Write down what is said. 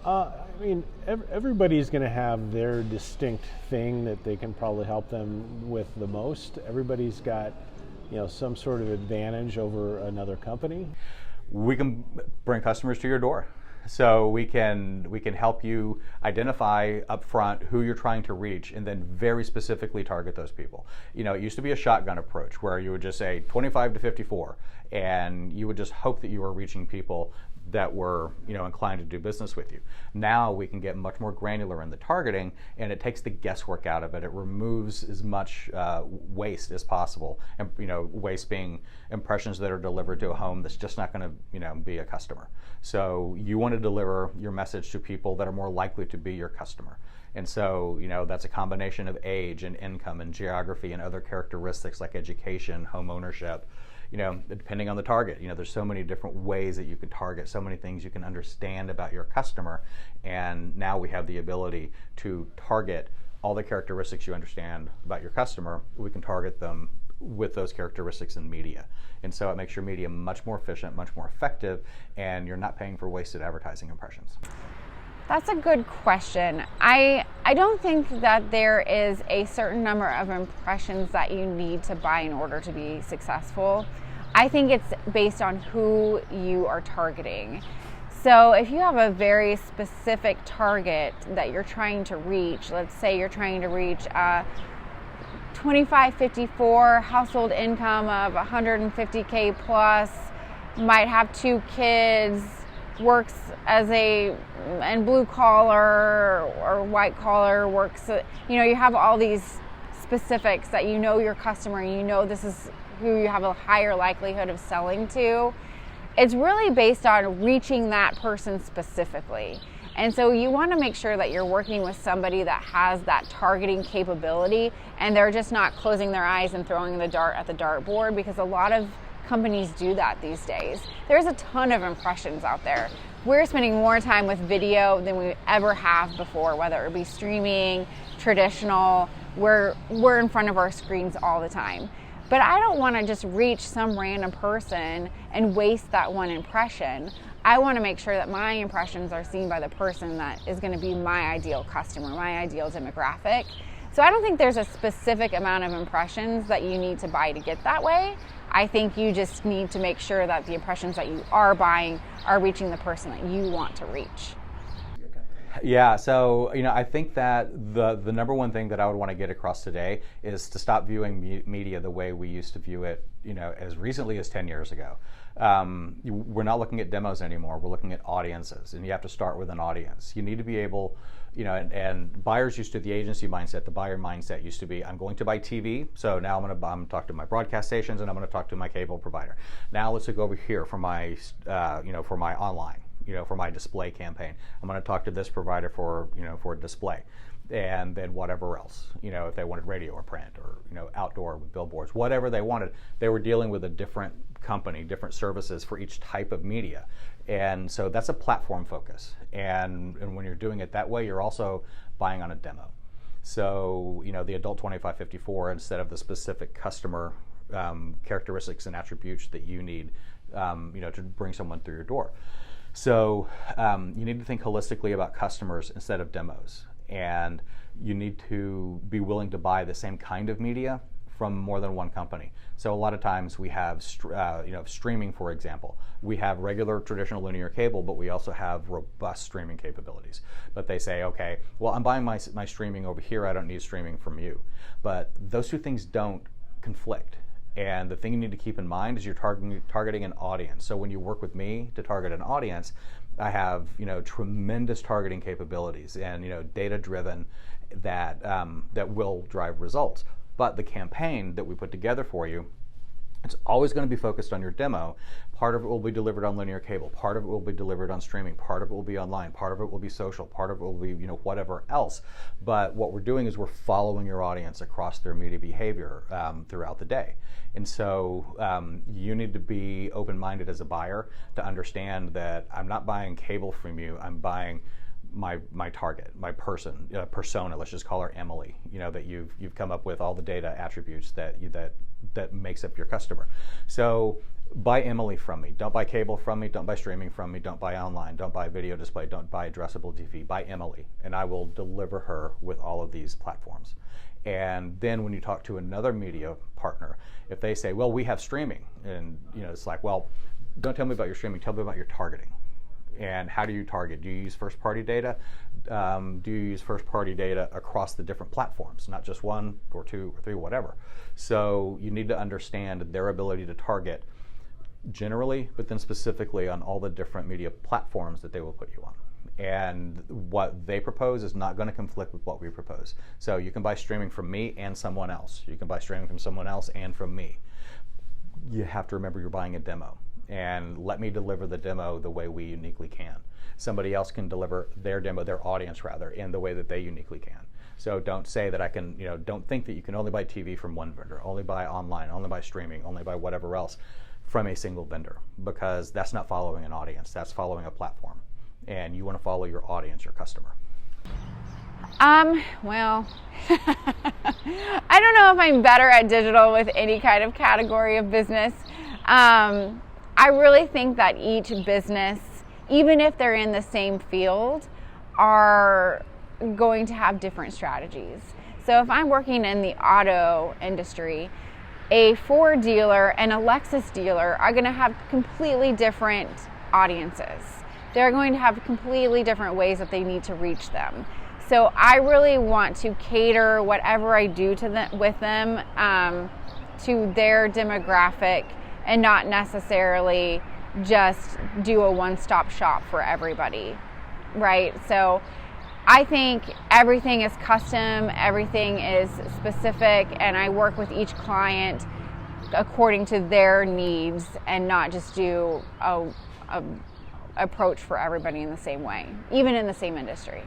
I mean, everybody's going to have their distinct thing that they can probably help them with the most. Everybody's got, some sort of advantage over another company. We can bring customers to your door. So we can help you identify upfront who you're trying to reach and then very specifically target those people. It used to be a shotgun approach where you would just say 25 to 54 and you would just hope that you were reaching people that were inclined to do business with you. Now we can get much more granular in the targeting, and it takes the guesswork out of it. It removes as much waste as possible, and waste being impressions that are delivered to a home that's just not going to be a customer. So you want to deliver your message to people that are more likely to be your customer. And so, that's a combination of age and income and geography and other characteristics like education, home ownership. Depending on the target, there's so many different ways that you can target, so many things you can understand about your customer. And now we have the ability to target all the characteristics you understand about your customer. We can target them with those characteristics in media. And so it makes your media much more efficient, much more effective, and you're not paying for wasted advertising impressions. That's a good question. I don't think that there is a certain number of impressions that you need to buy in order to be successful. I think it's based on who you are targeting. So if you have a very specific target that you're trying to reach, let's say you're trying to reach 25-54 household income of 150K plus, might have 2 kids, works as and blue collar or white collar, works, you have all these specifics that your customer, this is who you have a higher likelihood of selling to. It's really based on reaching that person specifically. And so you want to make sure that you're working with somebody that has that targeting capability and they're just not closing their eyes and throwing the dart at the dartboard, because a lot of companies do that these days. There's a ton of impressions out there. We're spending more time with video than we ever have before, whether it be streaming, traditional. We're in front of our screens all the time. But I don't want to just reach some random person and waste that one impression. I want to make sure that my impressions are seen by the person that is going to be my ideal customer, my ideal demographic. So I don't think there's a specific amount of impressions that you need to buy to get that way. I think you just need to make sure that the impressions that you are buying are reaching the person that you want to reach. Yeah, so I think that the number one thing that I would want to get across today is to stop viewing media the way we used to view it, as recently as 10 years ago. We're not looking at demos anymore. We're looking at audiences, and you have to start with an audience. You need to be able, and buyers used to, the agency mindset, the buyer mindset used to be, I'm going to buy TV, so now I'm going to talk to my broadcast stations and I'm going to talk to my cable provider. Now let's go over here for my, for my online. For my display campaign, I'm going to talk to this provider for display, and then whatever else, if they wanted radio or print or outdoor with billboards, whatever they wanted, they were dealing with a different company, different services for each type of media, and so that's a platform focus. And when you're doing it that way, you're also buying on a demo. So the adult 25-54 instead of the specific customer characteristics and attributes that you need, to bring someone through your door. So you need to think holistically about customers instead of demos, and you need to be willing to buy the same kind of media from more than one company. So a lot of times we have streaming, for example. We have regular traditional linear cable, but we also have robust streaming capabilities. But they say, okay, well, I'm buying my streaming over here, I don't need streaming from you. But those two things don't conflict. And the thing you need to keep in mind is you're targeting an audience. So when you work with me to target an audience, I have tremendous targeting capabilities and data driven that will drive results. But the campaign that we put together for you, it's always going to be focused on your demo. Part of it will be delivered on linear cable. Part of it will be delivered on streaming. Part of it will be online. Part of it will be social. Part of it will be whatever else. But what we're doing is we're following your audience across their media behavior throughout the day. And so you need to be open-minded as a buyer to understand that I'm not buying cable from you. I'm buying my target, my persona. Let's just call her Emily. That you've come up with all the data attributes that makes up your customer. So buy Emily from me. Don't buy cable from me. Don't buy streaming from me. Don't buy online. Don't buy video display. Don't buy addressable TV. Buy Emily, and I will deliver her with all of these platforms. And then when you talk to another media partner, if they say, well, we have streaming, and it's like, well, don't tell me about your streaming. Tell me about your targeting. And how do you target? Do you use first-party data? Do you use first-party data across the different platforms, not just one or two or three, whatever? So you need to understand their ability to target generally, but then specifically on all the different media platforms that they will put you on. And what they propose is not going to conflict with what we propose. So you can buy streaming from me and someone else. You can buy streaming from someone else and from me. You have to remember you're buying a demo. And let me deliver the demo the way we uniquely can. Somebody else can deliver their demo, their audience rather, in the way that they uniquely can. So don't say that I can, don't think that you can only buy TV from one vendor, only buy online, only buy streaming, only buy whatever else from a single vendor, because that's not following an audience, that's following a platform. And you want to follow your audience, your customer. Well, I don't know if I'm better at digital with any kind of category of business. I really think that each business, even if they're in the same field, are going to have different strategies. So if I'm working in the auto industry, a Ford dealer and a Lexus dealer are going to have completely different audiences. They're going to have completely different ways that they need to reach them. So I really want to cater whatever I do to them, with them to their demographic, and not necessarily just do a one-stop shop for everybody, right? So I think everything is custom, everything is specific, and I work with each client according to their needs and not just do a approach for everybody in the same way, even in the same industry.